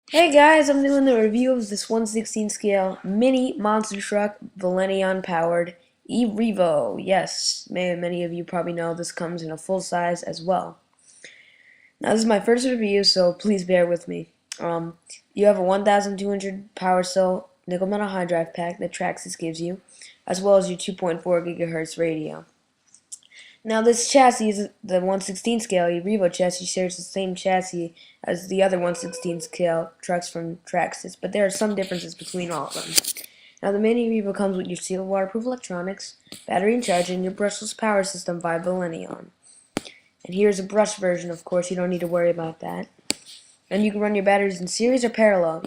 Hey guys, I'm doing the review of this 1/16 scale mini monster truck Valenion powered E-Revo. Yes, many of you probably know this comes in a full size as well. Now this is my first review, so please bear with me. You have a 1,200 power cell nickel metal hard drive pack that TRAXXAS gives you, as well as your 2.4 gigahertz radio. Now this chassis is the 1/16 scale E-Revo chassis shares the same chassis as the other 1/16 scale trucks from TRAXXAS, but there are some differences between all of them. Now the mini E-Revo comes with your sealed waterproof electronics, battery and charger, and your brushless power system by Valenion. And here's a brush version, of course, you don't need to worry about that. And you can run your batteries in series or parallel.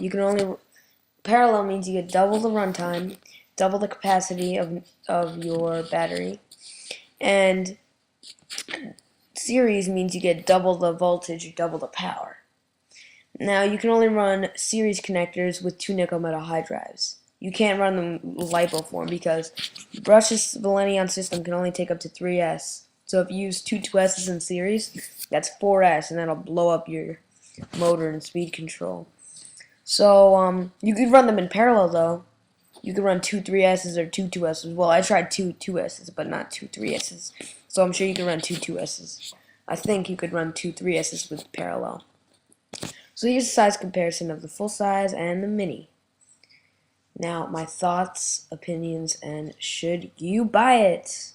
Parallel means you get double the runtime, double the capacity of your battery, and series means you get double the voltage or double the power. Now you can only run series connectors with two nickel metal high drives. You can't run them LiPo form because the brushless Valenion system can only take up to 3S. So if you use two 2S's in series, that's 4S, and that'll blow up your motor and speed control. So you could run them in parallel though. You could run two 3S's or two 2S's. Well, I tried two 2S's, but not two 3S's. So I'm sure you could run two 2S's. I think you could run two 3S's with parallel. So here's a size comparison of the full size and the mini. Now, my thoughts, opinions, and should you buy it?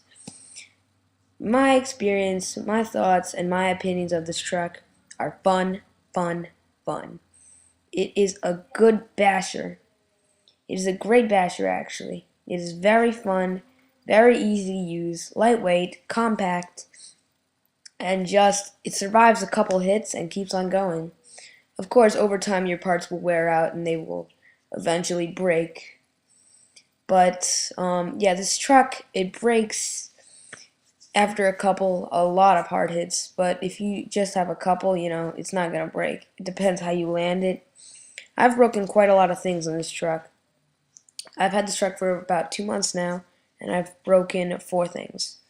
My experience, my thoughts, and my opinions of this truck are fun, fun, fun. It is a good basher. It is a great basher, actually. It is very fun, very easy to use, lightweight, compact, and it survives a couple hits and keeps on going. Of course, over time your parts will wear out and they will eventually break. But, yeah, this truck, it breaks after a lot of hard hits. But if you just have a couple, it's not going to break. It depends how you land it. I've broken quite a lot of things on this truck. I've had this truck for about 2 months now, and I've broken 4 things.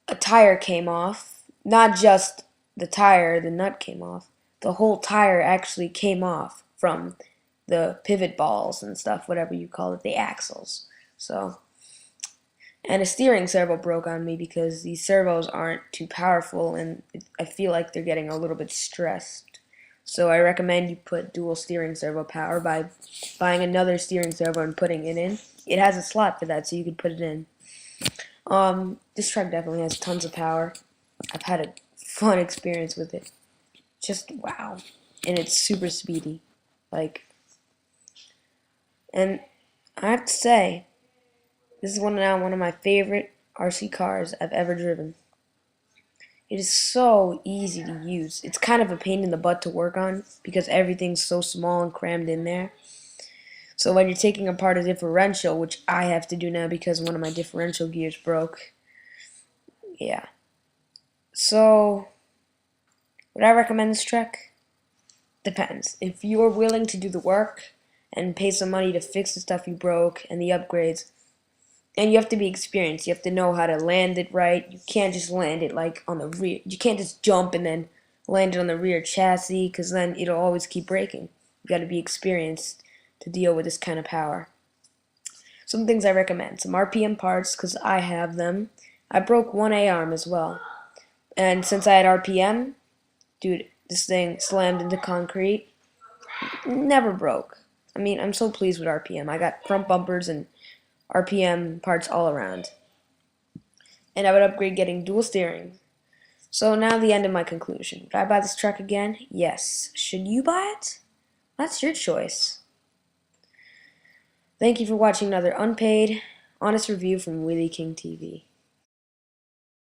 A tire came off. Not just the tire, the nut came off. The whole tire actually came off from the pivot balls and stuff, whatever you call it, the axles. And a steering servo broke on me because these servos aren't too powerful, and I feel like they're getting a little bit stressed. So I recommend you put dual steering servo power by buying another steering servo and putting it in. It has a slot for that, so you can put it in. This truck definitely has tons of power. I've had a fun experience with it. Just wow. And it's super speedy. And I have to say, this is one of my favorite RC cars I've ever driven. It is so easy to use. It's kind of a pain in the butt to work on because everything's so small and crammed in there. So when you're taking apart a differential, which I have to do now because one of my differential gears broke, yeah. So, would I recommend this truck? Depends. If you're willing to do the work and pay some money to fix the stuff you broke and the upgrades, and you have to be experienced. You have to know how to land it right. You can't just land it like on the rear. You can't just jump and then land it on the rear chassis because then it'll always keep breaking. You got to be experienced to deal with this kind of power. Some things I recommend. Some RPM parts because I have them. I broke one A-arm as well. And since I had RPM, dude, this thing slammed into concrete. Never broke. I mean, I'm so pleased with RPM. I got front bumpers and RPM parts all around. And I would upgrade getting dual steering. So now the end of my conclusion. Would I buy this truck again? Yes. Should you buy it? That's your choice. Thank you for watching another unpaid, honest review from Wheelie King TV.